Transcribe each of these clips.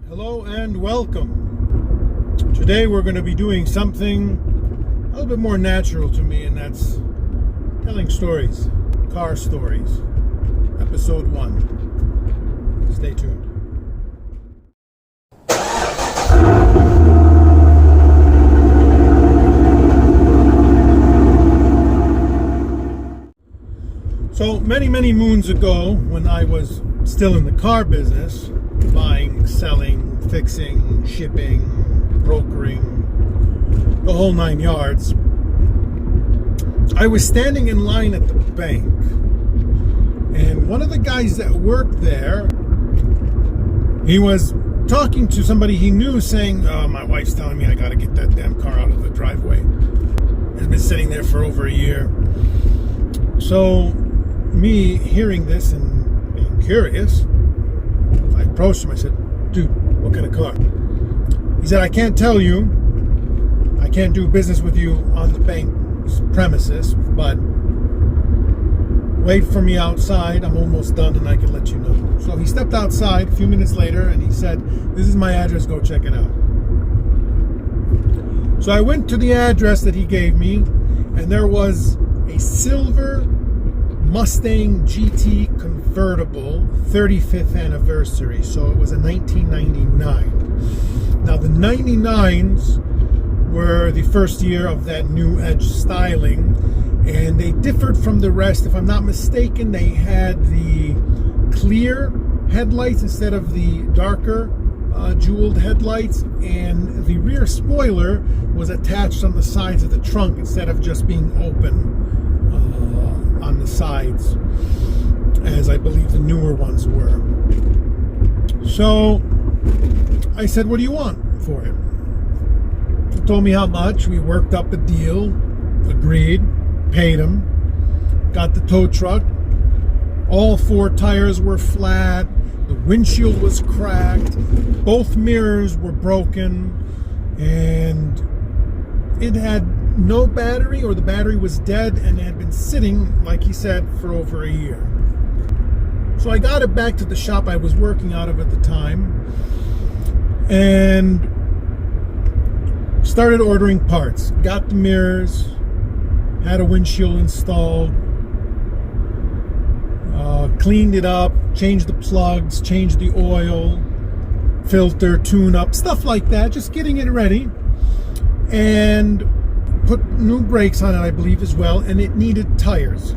Hello and welcome. Today we're going to be doing something a little bit more natural to me, and that's telling stories, car stories. Episode 1. Stay tuned. So many moons ago, when I was still in the car business, buying, selling, fixing, shipping, brokering, the whole 9 yards, I was standing in line at the bank, and one of the guys that worked there, he was talking to somebody he knew, saying, my wife's telling me I gotta get that damn car out of the driveway. It's been sitting there for over a year. So me hearing this and being curious, I approached him. I said, dude, what kind of car? He said, I can't tell you. I can't do business with you on the bank's premises, but wait for me outside. I'm almost done and I can let you know. So he stepped outside a few minutes later and he said, this is my address, go check it out. So I went to the address that he gave me, and there was a silver Mustang GT convertible, 35th anniversary. So it was a 1999. Now the 99s were the first year of that new edge styling, and they differed from the rest. If I'm not mistaken, they had the clear headlights instead of the darker jeweled headlights, and the rear spoiler was attached on the sides of the trunk instead of just being open on the sides, as I believe the newer ones were. So I said, what do you want for it? He told me how much. We worked up a deal, agreed, paid him, got the tow truck. All 4 tires were flat, the windshield was cracked, both mirrors were broken, and it had no battery, or the battery was dead and had been sitting, like he said, for over a year. So I got it back to the shop I was working out of at the time and started ordering parts. Got the mirrors, had a windshield installed, cleaned it up, changed the plugs, changed the oil, filter, tune up, stuff like that, just getting it ready, and put new brakes on it, I believe, as well, and it needed tires.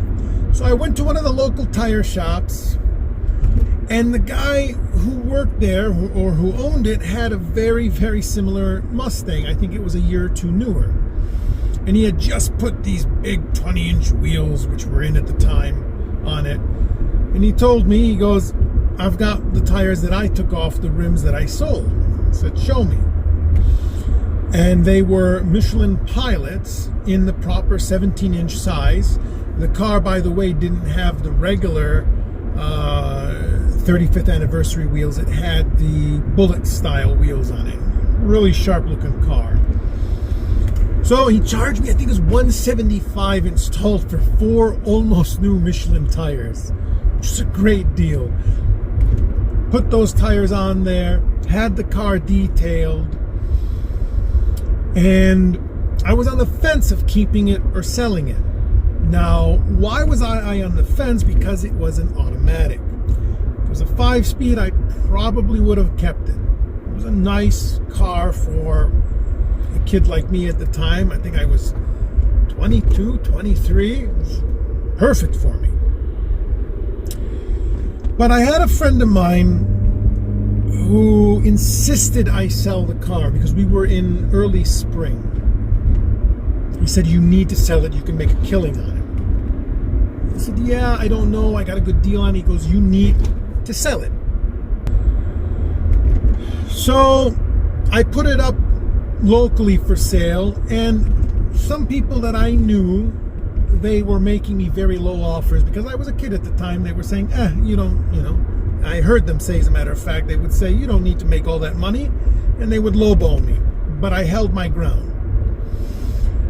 So I went to one of the local tire shops, and the guy who worked there, or who owned it, had a very similar Mustang. I think it was a year or two newer. And he had just put these big 20-inch wheels, which were in at the time, on it. And he told me, he goes, I've got the tires that I took off the rims that I sold. I said, show me. And they were Michelin Pilots in the proper 17-inch size. The car, by the way, didn't have the regular 35th anniversary wheels. It had the bullet style wheels on it. Really sharp looking car. So he charged me, I think it was $175 installed for 4 almost new Michelin tires, which is a great deal. Put those tires on there, had the car detailed, and I was on the fence of keeping it or selling it. Now, why was I on the fence? Because it was an automatic. If it was a 5-speed, I probably would have kept it. It was a nice car for a kid like me at the time. I think I was 22, 23. It was perfect for me. But I had a friend of mine who insisted I sell the car because we were in early spring. He said, you need to sell it, you can make a killing on it. I said, yeah, I don't know, I got a good deal on it. He goes, you need to sell it. So I put it up locally for sale, and some people that I knew, they were making me very low offers because I was a kid at the time. They were saying, you don't, I heard them say, as a matter of fact, they would say, you don't need to make all that money, and they would lowball me. But I held my ground.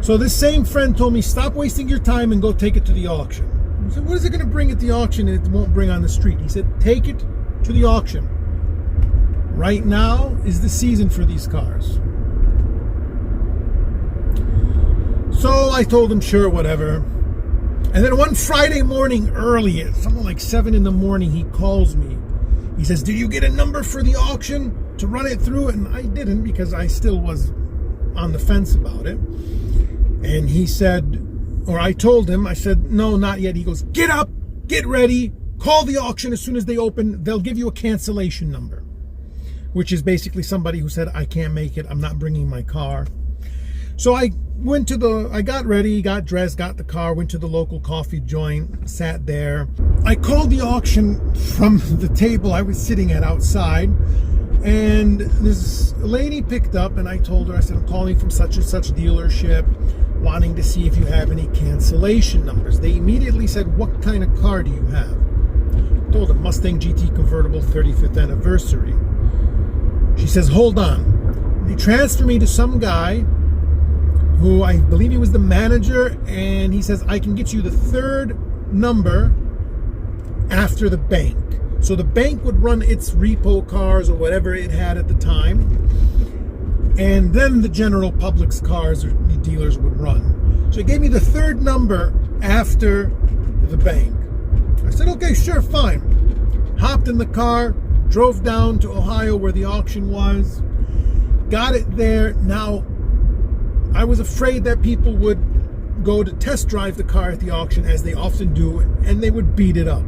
So this same friend told me, stop wasting your time and go take it to the auction. I said, what is it going to bring at the auction and it won't bring on the street? He said, take it to the auction. right now is the season for these cars. So I told him, sure, whatever. And then one Friday morning early, at something like 7 in the morning, he calls me. He says, did you get a number for the auction to run it through? And I didn't, because I still was on the fence about it. And he said, or I told him, I said, no, not yet. He goes, get up, get ready, call the auction as soon as they open. They'll give you a cancellation number, which is basically somebody who said, I can't make it, I'm not bringing my car. So I got ready, got dressed, got the car, went to the local coffee joint, sat there. I called the auction from the table I was sitting at outside, and this lady picked up, and I told her, I said, I'm calling from such and such dealership, wanting to see if you have any cancellation numbers. They immediately said, what kind of car do you have? I told them, Mustang GT convertible, 35th anniversary. She says, hold on. They transfer me to some guy who I believe he was the manager, and he says, I can get you the third number after the bank. So the bank would run its repo cars or whatever it had at the time, and then the general public's cars or the dealers would run. So he gave me the third number after the bank. I said, okay, sure, fine. Hopped in the car, drove down to Ohio where the auction was, got it there. Now, I was afraid that people would go to test drive the car at the auction, as they often do, and they would beat it up.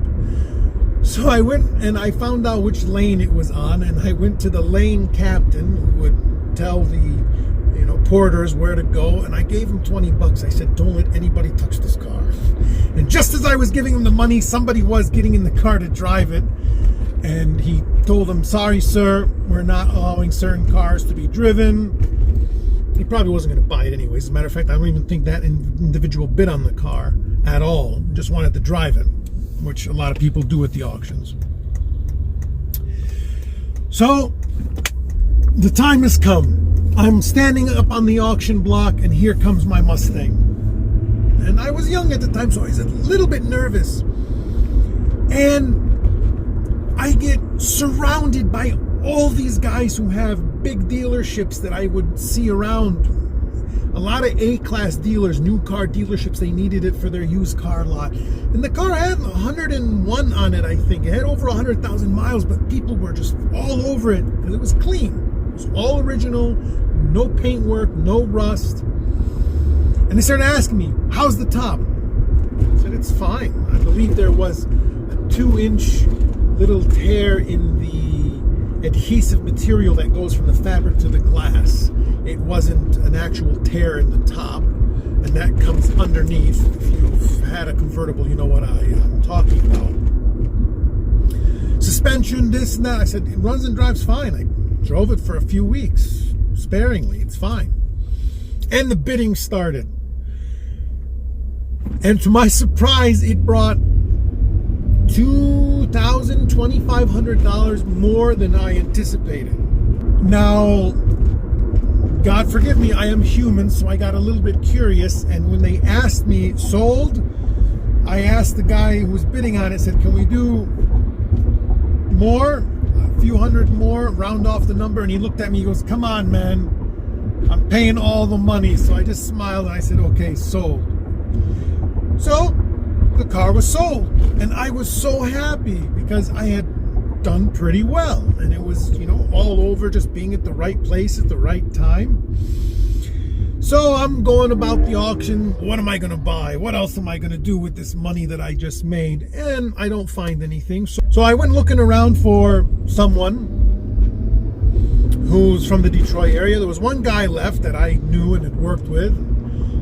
So I went and I found out which lane it was on, and I went to the lane captain who would tell the porters where to go, and I gave him $20. I said, don't let anybody touch this car. And just as I was giving him the money, somebody was getting in the car to drive it, and he told them, sorry sir, we're not allowing certain cars to be driven. He probably wasn't going to buy it anyways. As a matter of fact, I don't even think that individual bid on the car at all. Just wanted to drive it, which a lot of people do at the auctions. So the time has come. I'm standing up on the auction block, and here comes my Mustang. And I was young at the time, so I was a little bit nervous. And I get surrounded by all these guys who have big dealerships that I would see around. A lot of A-class dealers, new car dealerships, they needed it for their used car lot. And the car had 101 on it, I think. It had over 100,000 miles, but people were just all over it because it was clean. It was all original, no paint work, no rust. And they started asking me, how's the top? I said, it's fine. I believe there was a 2-inch little tear in the adhesive material that goes from the fabric to the glass. It wasn't an actual tear in the top, and that comes underneath. If you've had a convertible, you know what I'm talking about. Suspension, this and that. I said, it runs and drives fine. I drove it for a few weeks, sparingly. It's fine. And the bidding started. And to my surprise, it brought $2,000, $2,500 more than I anticipated. Now, God forgive me, I am human, so I got a little bit curious, and when they asked me, sold, I asked the guy who was bidding on it, said, can we do more? A few hundred more, round off the number, and he looked at me, he goes, come on, man, I'm paying all the money. So I just smiled and I said, okay, sold. So the car was sold, and I was so happy because I had done pretty well, and it was, all over just being at the right place at the right time. So I'm going about the auction. What am I going to buy? What else am I going to do with this money that I just made? And I don't find anything. So I went looking around for someone who's from the Detroit area. There was one guy left that I knew and had worked with.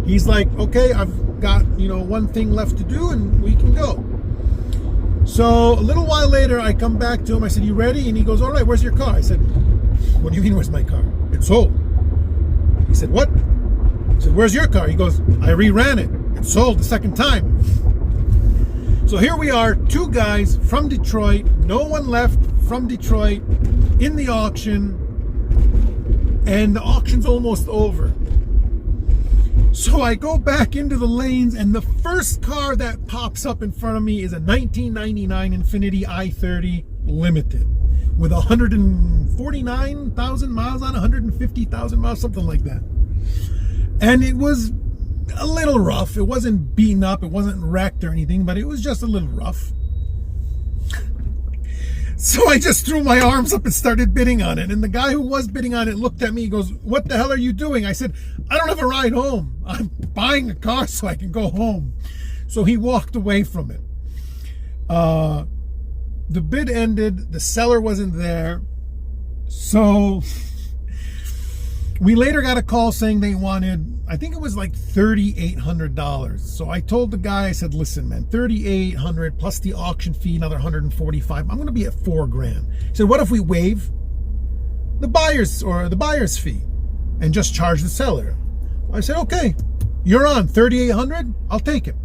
He's like, okay, I've got, one thing left to do and we can go. So a little while later, I come back to him. I said, you ready? And he goes, all right, where's your car? I said, what do you mean, where's my car? It's sold. He said, what? I said, where's your car? He goes, I reran it. It's sold the second time. So here we are, two guys from Detroit, no one left from Detroit in the auction, and the auction's almost over. So I go back into the lanes, and the first car that pops up in front of me is a 1999 Infiniti i30 Limited with 149,000 miles on, 150,000 miles, something like that. And it was a little rough. It wasn't beaten up, it wasn't wrecked or anything, but it was just a little rough. So I just threw my arms up and started bidding on it. And the guy who was bidding on it looked at me, he goes, "What the hell are you doing?" I said, "I don't have a ride home. I'm buying a car so I can go home." So he walked away from it. The bid ended. The seller wasn't there. So we later got a call saying they wanted, I think it was like $3,800. So I told the guy, I said, "Listen, man, $3,800 plus the auction fee, another $145. I'm going to be at $4,000. He said, "What if we waive the buyer's fee and just charge the seller?" I said, "Okay, you're on $3,800. I'll take it."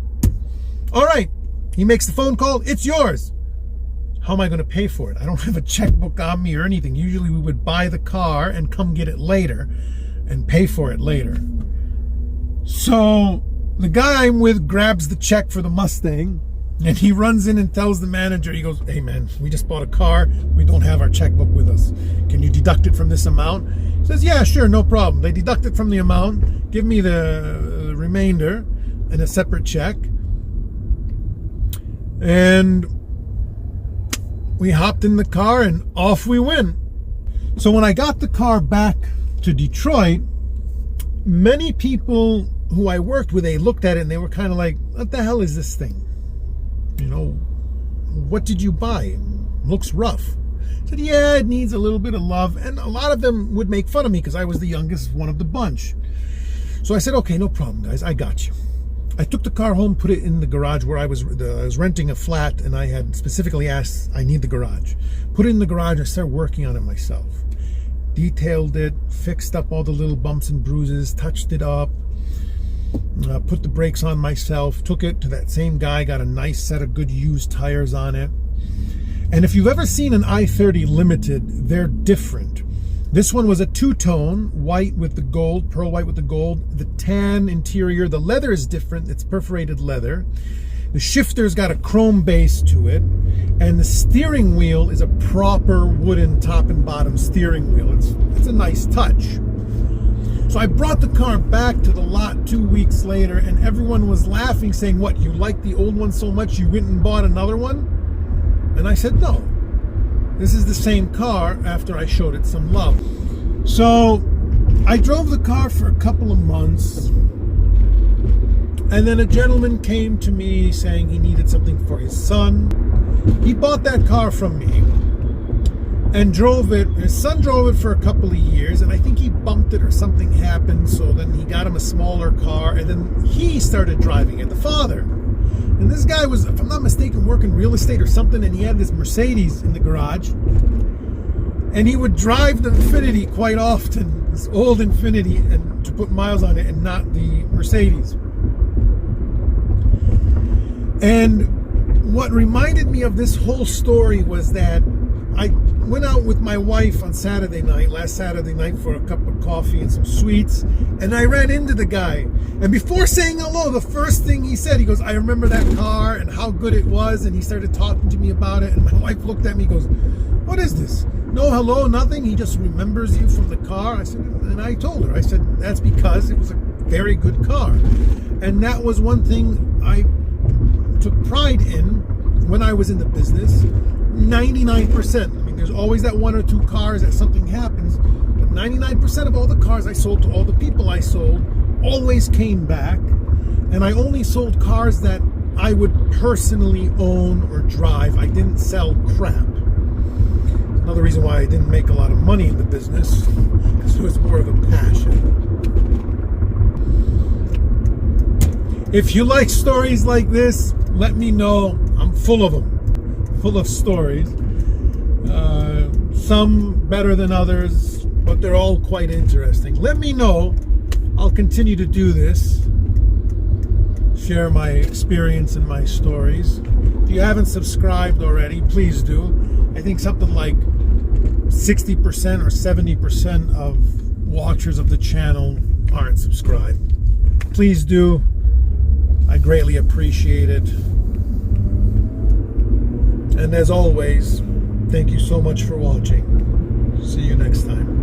All right. He makes the phone call. "It's yours." How am I going to pay for it? I don't have a checkbook on me or anything. Usually we would buy the car and come get it later and pay for it later. So the guy I'm with grabs the check for the Mustang and he runs in and tells the manager, he goes, "Hey man, we just bought a car. We don't have our checkbook with us. Can you deduct it from this amount?" He says, "Yeah, sure, no problem." They deduct it from the amount, give me the remainder in a separate check. And we hopped in the car and off we went. So when I got the car back to Detroit, many people who I worked with, they looked at it and they were kind of like, "What the hell is this thing? You know, what did you buy? It looks rough." I said, "Yeah, it needs a little bit of love." And a lot of them would make fun of me because I was the youngest one of the bunch. So I said, "Okay, no problem, guys. I got you." I took the car home, put it in the garage where I was renting a flat, and I had specifically asked, I need the garage. Put it in the garage and started working on it myself. Detailed it, fixed up all the little bumps and bruises, touched it up, put the brakes on myself, took it to that same guy, got a nice set of good used tires on it. And if you've ever seen an i30 Limited, they're different. This one was a two-tone, white with the gold, pearl white with the gold, the tan interior. The leather is different. It's perforated leather. The shifter's got a chrome base to it. And the steering wheel is a proper wooden top and bottom steering wheel. It's a nice touch. So I brought the car back to the lot 2 weeks later, and everyone was laughing, saying, "What, you like the old one so much you went and bought another one?" And I said, "No. This is the same car," after I showed it some love. So I drove the car for a couple of months, and then a gentleman came to me saying he needed something for his son. He bought that car from me and drove it. His son drove it for a couple of years, and I think he bumped it or something happened, so then he got him a smaller car, and then he started driving it, the father. And this guy was, if I'm not mistaken, working real estate or something, and he had this Mercedes in the garage. And he would drive the Infiniti quite often, this old Infiniti, and to put miles on it, and not the Mercedes. And what reminded me of this whole story was that I went out with my wife on last Saturday night, for a cup of coffee and some sweets, and I ran into the guy. And before saying hello, the first thing he said, he goes, "I remember that car and how good it was," and he started talking to me about it, and my wife looked at me and goes, "What is this? No hello, nothing? He just remembers you from the car?" I said, and I told her, I said, "That's because it was a very good car." And that was one thing I took pride in when I was in the business. 99%. I mean, there's always that one or two cars that something happens, but 99% of all the cars I sold to all the people I sold always came back, and I only sold cars that I would personally own or drive. I didn't sell crap. Another reason why I didn't make a lot of money in the business, because it was more of a passion. If you like stories like this, let me know. I'm full of them. Full of stories. Some better than others, but they're all quite interesting. Let me know. I'll continue to do this. Share my experience and my stories. If you haven't subscribed already, please do. I think something like 60% or 70% of watchers of the channel aren't subscribed. Please do. I greatly appreciate it. And as always, Thank you so much for watching. See you next time.